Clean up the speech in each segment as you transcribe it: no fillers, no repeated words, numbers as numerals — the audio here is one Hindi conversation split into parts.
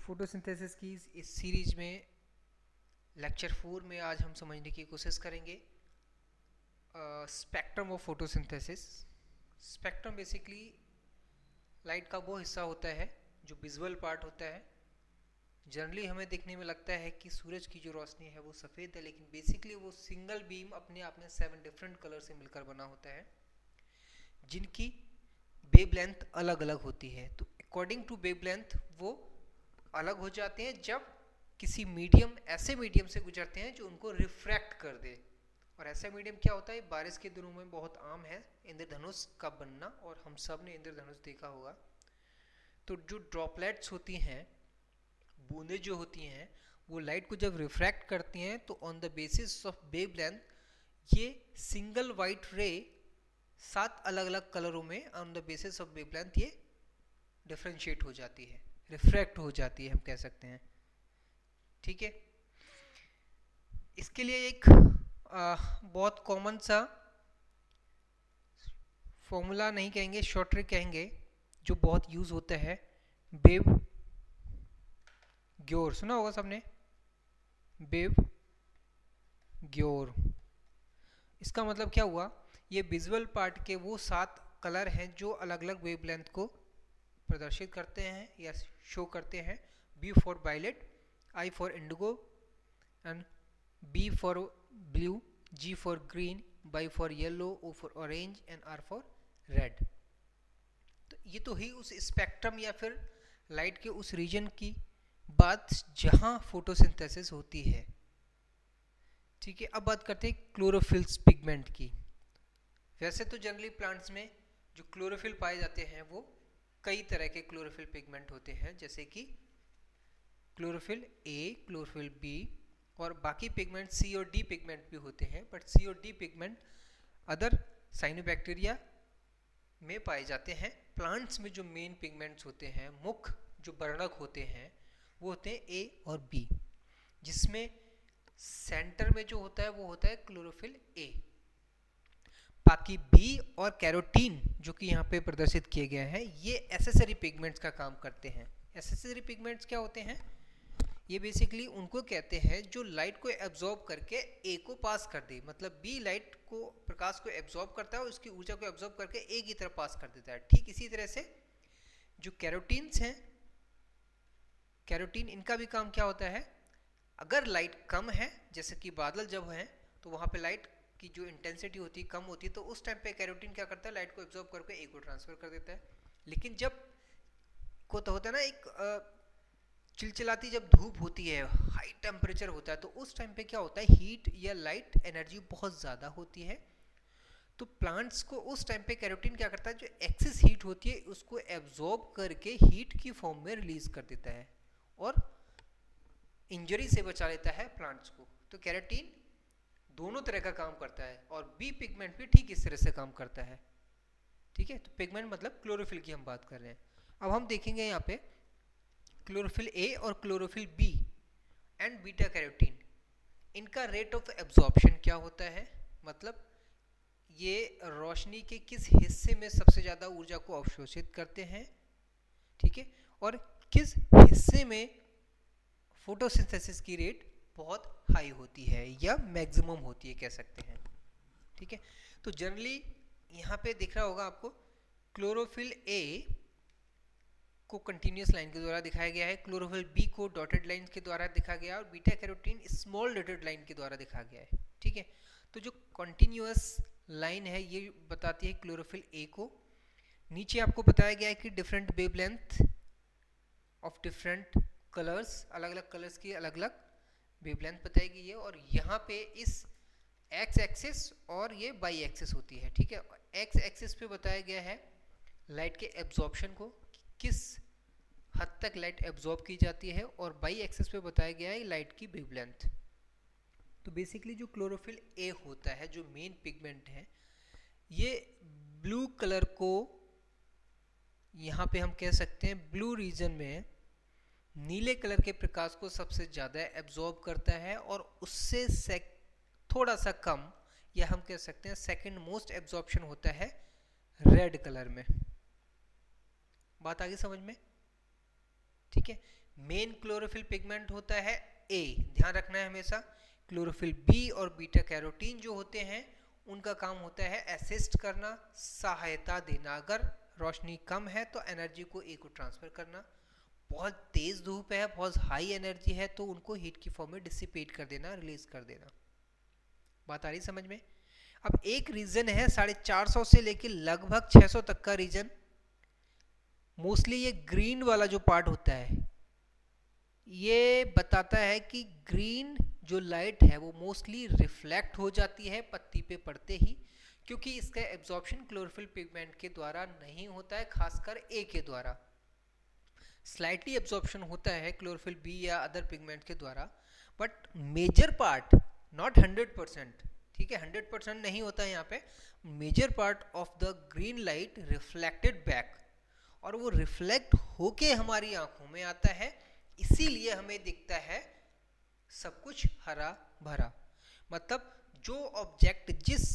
फोटोसिंथेसिस की इस सीरीज में लेक्चर 4 में आज हम समझने की कोशिश करेंगे spectrum of photosynthesis. Spectrum basically light का वो हिस्सा होता है जो विजुअल पार्ट होता है। जनरली हमें देखने में लगता है कि सूरज की जो रोशनी है वो सफ़ेद है, लेकिन बेसिकली वो सिंगल बीम अपने आप में 7 डिफरेंट कलर से मिलकर बना होता है जिनकी वेवलेंथ अलग अलग होती है। तो अकॉर्डिंग टू वेवलेंथ वो अलग हो जाते हैं जब किसी मीडियम ऐसे मीडियम से गुजरते हैं जो उनको रिफ्रैक्ट कर दे। और ऐसा मीडियम क्या होता है? बारिश के दिनों में बहुत आम है इंद्रधनुष का बनना, और हम सब ने इंद्रधनुष देखा होगा। तो जो ड्रॉपलेट्स होती हैं, बूंदें जो होती हैं, वो लाइट को जब रिफ्रैक्ट करती हैं तो on the basis of wavelength ये सिंगल वाइट रे 7 अलग अलग कलरों में on the basis of wavelength ये डिफरेंशिएट हो जाती है, रिफ्रैक्ट हो जाती है, हम कह सकते हैं। ठीक है, इसके लिए एक बहुत कॉमन सा फॉर्मूला नहीं कहेंगे, शॉर्ट ट्रिक कहेंगे, जो बहुत यूज होता है, बेव ग्योर। सुना होगा सबने, बेव ग्योर। इसका मतलब क्या हुआ? ये विजुअल पार्ट के वो 7 कलर हैं जो अलग अलग वेवलेंथ को प्रदर्शित करते हैं या शो करते हैं। V for violet, I for indigo, and B for blue, G for green, Y for yellow, O for orange and R for red. तो ये तो ही उस स्पेक्ट्रम या फिर लाइट के उस रीजन की बात जहां फोटोसिंथेसिस होती है। ठीक है, अब बात करते हैं क्लोरोफिल पिगमेंट की। वैसे तो जनरली प्लांट्स में जो क्लोरोफिल पाए जाते हैं वो कई तरह के क्लोरोफिल पिगमेंट होते हैं, जैसे कि क्लोरोफिल ए, क्लोरोफिल बी, और बाकी पिगमेंट सी और डी पिगमेंट भी होते हैं। बट सी और डी पिगमेंट अदर साइनोबैक्टीरिया में पाए जाते हैं। प्लांट्स में जो मेन पिगमेंट्स होते हैं, मुख्य जो वर्णक होते हैं, वो होते हैं ए और बी, जिसमें सेंटर में जो होता है वो होता है क्लोरोफिल ए। बाकी बी और कैरोटीन जो कि यहाँ पे प्रदर्शित किए गए हैं, ये एसेसरी पिगमेंट्स का काम करते हैं। एसेसरी पिगमेंट्स क्या होते हैं? ये बेसिकली उनको कहते हैं जो लाइट को एब्जॉर्ब करके ए को पास कर दे। मतलब बी लाइट को, प्रकाश को एब्जॉर्ब करता है और उसकी ऊर्जा को एब्जॉर्ब करके ए की तरफ पास कर देता है। ठीक इसी तरह से जो कैरोटीन्स हैं, कैरोटीन, इनका भी काम क्या होता है? अगर लाइट कम है, जैसे कि बादल जब हैं तो वहाँ पे लाइट की जो इंटेंसिटी होती है कम होती है, तो उस टाइम पे कैरोटीन क्या करता है? लाइट को एब्जॉर्ब करके ए को ट्रांसफर कर देता है। लेकिन जब को तो होता है ना, एक चिलचिलाती जब धूप होती है, हाई टेम्परेचर होता है, तो उस टाइम पे क्या होता है? हीट या लाइट एनर्जी बहुत ज़्यादा होती है। तो प्लांट्स को उस टाइम पे कैरोटीन क्या करता है? जो एक्सेस हीट होती है उसको एब्जॉर्ब करके हीट की फॉर्म में रिलीज कर देता है और इंजरी से बचा लेता है प्लांट्स को। तो कैरोटीन दोनों तरह का काम करता है, और बी पिगमेंट भी ठीक इस तरह से काम करता है। ठीक है, तो पिगमेंट मतलब क्लोरोफिल की हम बात कर रहे हैं। अब हम देखेंगे यहाँ पे क्लोरोफिल ए और chlorophyll B and beta carotene, इनका रेट ऑफ एब्जॉर्प्शन क्या होता है? मतलब ये रोशनी के किस हिस्से में सबसे ज़्यादा ऊर्जा को अवशोषित करते हैं, ठीक है, और किस हिस्से में फोटोसिंथेसिस की रेट बहुत हाई होती है या मैक्सिमम होती है, कह सकते हैं। ठीक है, तो जनरली यहाँ पे दिख रहा होगा आपको, क्लोरोफिल ए को कंटिन्यूस लाइन के द्वारा दिखाया गया है, क्लोरोफिल बी को डॉटेड लाइन के द्वारा दिखा गया है, और beta carotene small dotted line के द्वारा दिखा गया है। ठीक है, तो जो कंटिन्यूस लाइन है ये बताती है क्लोरोफिल ए को। नीचे आपको बताया गया है कि different wavelength of different colours, अलग अलग कलर्स की अलग अलग वेवलेंथ बताई गई है, और यहाँ पे इस एक्स एक्सिस और ये वाई एक्सिस होती है। ठीक है, एक्स एक्सिस पे बताया गया है लाइट के एब्जॉर्प्शन को, किस हद तक लाइट एब्जॉर्ब की जाती है, और वाई एक्सिस पे बताया गया है लाइट की वेवलेंथ। तो बेसिकली जो क्लोरोफिल ए होता है, जो मेन पिगमेंट है, ये ब्लू कलर को, यहाँ पे हम कह सकते हैं ब्लू रीजन में नीले कलर के प्रकाश को सबसे ज़्यादा एब्जॉर्ब करता है, और उससे थोड़ा सा कम, या हम कह सकते हैं सेकंड मोस्ट एब्जॉर्प्शन होता है रेड कलर में। बात आगे समझ में? ठीक है, मेन क्लोरोफिल पिगमेंट होता है ए, ध्यान रखना है हमेशा। क्लोरोफिल बी और बीटा कैरोटीन जो होते हैं उनका काम होता है असिस्ट करना, सहायता देना। अगर रोशनी कम है तो एनर्जी को ए को ट्रांसफर करना, बहुत तेज धूप है, बहुत हाई एनर्जी है तो उनको हीट की फॉर्म में डिसिपेट कर देना, रिलीज कर देना। बात आ रही समझ में? अब एक रीजन है 450 से लेकर लगभग 600 तक का रीजन। मोस्टली ये ग्रीन वाला जो पार्ट होता है ये बताता है कि ग्रीन जो लाइट है वो मोस्टली रिफ्लेक्ट हो जाती है पत्ती पे पड़ते ही, क्योंकि इसका एब्जॉर्प्शन क्लोरोफिल पिगमेंट के द्वारा नहीं होता है, खासकर ए के द्वारा। स्लाइटली एब्जॉर्प्शन होता है क्लोरोफिल बी या अदर पिगमेंट के द्वारा, बट मेजर पार्ट नॉट 100%, ठीक है, 100% नहीं होता है यहाँ पे। Major part of the green light reflected back, और वो रिफ्लेक्ट होके हमारी आंखों में आता है, इसीलिए हमें दिखता है सब कुछ हरा भरा। मतलब जो ऑब्जेक्ट जिस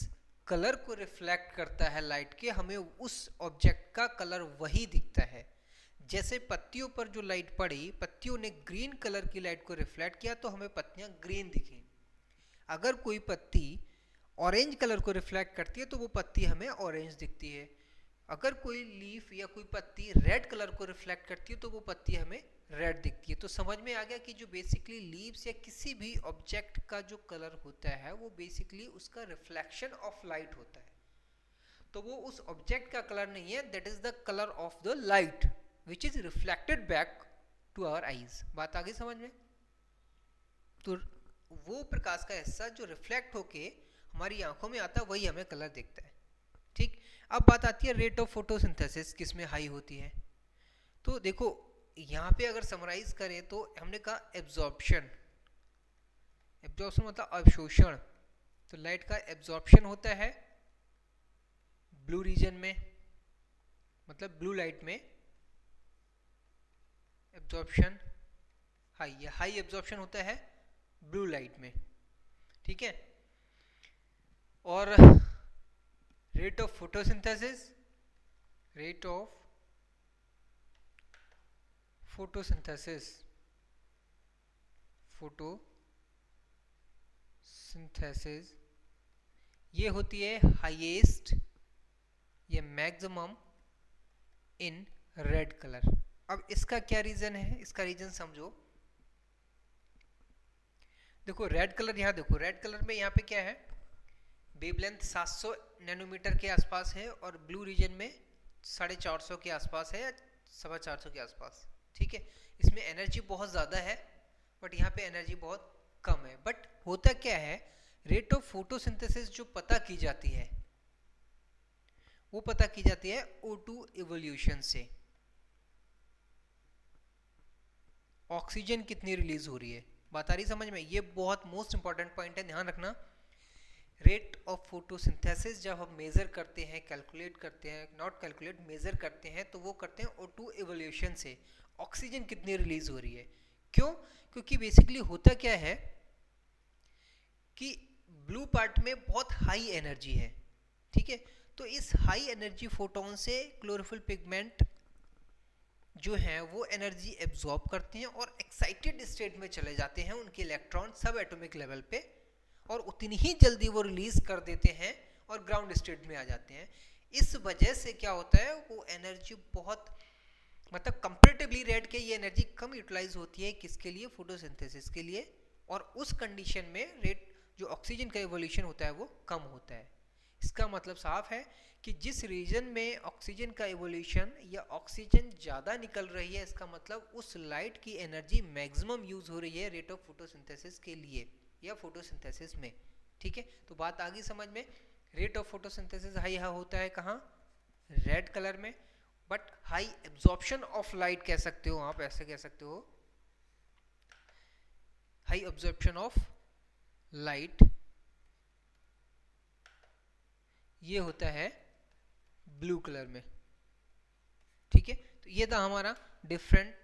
कलर को रिफ्लेक्ट करता है लाइट के, हमें उस ऑब्जेक्ट का कलर वही दिखता है। जैसे पत्तियों पर जो लाइट पड़ी, पत्तियों ने ग्रीन कलर की लाइट को रिफ्लेक्ट किया तो हमें पत्तियां ग्रीन दिखी। अगर कोई पत्ती ऑरेंज कलर को रिफ्लेक्ट करती है तो वो पत्ती हमें ऑरेंज दिखती है। अगर कोई लीफ या कोई पत्ती रेड कलर को रिफ्लेक्ट करती है तो वो पत्ती हमें रेड दिखती है। तो समझ में आ गया कि जो बेसिकली लीव्स या किसी भी ऑब्जेक्ट का जो कलर होता है वो बेसिकली उसका रिफ्लेक्शन ऑफ लाइट होता है। तो वो उस ऑब्जेक्ट का कलर नहीं है, that is the colour of the light which is reflected back to our eyes. बात आ गई समझ में? तो वो प्रकाश का हिस्सा जो रिफ्लेक्ट होके हमारी आंखों में आता है वही हमें कलर दिखता है। ठीक, अब बात आती है रेट ऑफ फोटोसिंथेसिस किसमें हाई होती है। तो देखो यहाँ पे अगर समराइज करें तो हमने कहा एब्जॉर्प्शन, एब्जॉर्प्शन मतलब अवशोषण। तो लाइट का एब्जॉर्प्शन होता है ब्लू रीजन में, मतलब ब्लू लाइट में एब्जॉर्प्शन हाई या हाई एब्जॉर्प्शन होता है ब्लू लाइट में, ठीक है। और rate of photosynthesis, rate of photosynthesis, photosynthesis ये होती है हाईएस्ट या मैक्सिमम इन रेड कलर। अब इसका क्या रीजन है, इसका रीजन समझो। देखो रेड कलर, यहाँ देखो रेड कलर में यहाँ पे क्या है, वेवलेंथ 700 नैनोमीटर के आसपास है और ब्लू रीजन में 450 के आसपास है या 450 के आसपास, ठीक है। इसमें एनर्जी बहुत ज़्यादा है बट यहाँ पे एनर्जी बहुत कम है। बट होता क्या है, रेट ऑफ फोटोसिंथेसिस जो पता की जाती है वो पता की जाती है O2 इवोल्यूशन से। ऑक्सीजन कितनी रिलीज हो रही है, बात आ रही समझ में? ये बहुत मोस्ट इंपॉर्टेंट पॉइंट है, ध्यान रखना। रेट ऑफ फोटोसिंथेसिस जब हम मेजर करते हैं, कैलकुलेट करते हैं, नॉट कैलकुलेट, मेजर करते हैं, तो वो करते हैं O2 इवोल्यूशन से। ऑक्सीजन कितनी रिलीज हो रही है, क्यों? क्योंकि बेसिकली होता क्या है कि ब्लू पार्ट में बहुत हाई एनर्जी है, ठीक है। तो इस हाई एनर्जी फोटोन से क्लोरोफिल पिगमेंट जो हैं वो एनर्जी एब्जॉर्ब करते हैं और एक्साइटेड स्टेट में चले जाते हैं, उनके इलेक्ट्रॉन सब एटॉमिक लेवल पे, और उतनी ही जल्दी वो रिलीज कर देते हैं और ग्राउंड स्टेट में आ जाते हैं। इस वजह से क्या होता है, वो एनर्जी बहुत, मतलब कंपैरेटिवली रेड के ये एनर्जी कम यूटिलाइज होती है, किसके लिए? फोटोसिंथेसिस के लिए। और उस कंडीशन में रेट जो ऑक्सीजन का इवोल्यूशन होता है वो कम होता है। इसका मतलब साफ है कि जिस रीजन में ऑक्सीजन का इवोल्यूशन या ऑक्सीजन ज़्यादा निकल रही है, इसका मतलब उस लाइट की एनर्जी मैक्सिमम यूज हो रही है रेट ऑफ फोटोसिंथेसिस के लिए या फोटोसिंथेसिस में, ठीक है। तो बात आ गई समझ में? रेट ऑफ फोटोसिंथेसिस हाई होता है कहाँ? रेड कलर में। But high absorption of light कह सकते हो आप, ऐसे कह सकते हो, हाई एब्जॉर्प्शन ऑफ लाइट ये होता है ब्लू कलर में, ठीक है। तो ये था हमारा different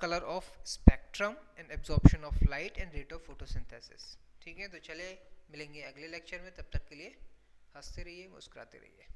colour of spectrum and absorption of light and rate of photosynthesis, ठीक है। तो चले मिलेंगे अगले लेक्चर में, तब तक के लिए हंसते रहिए, मुस्कुराते रहिए।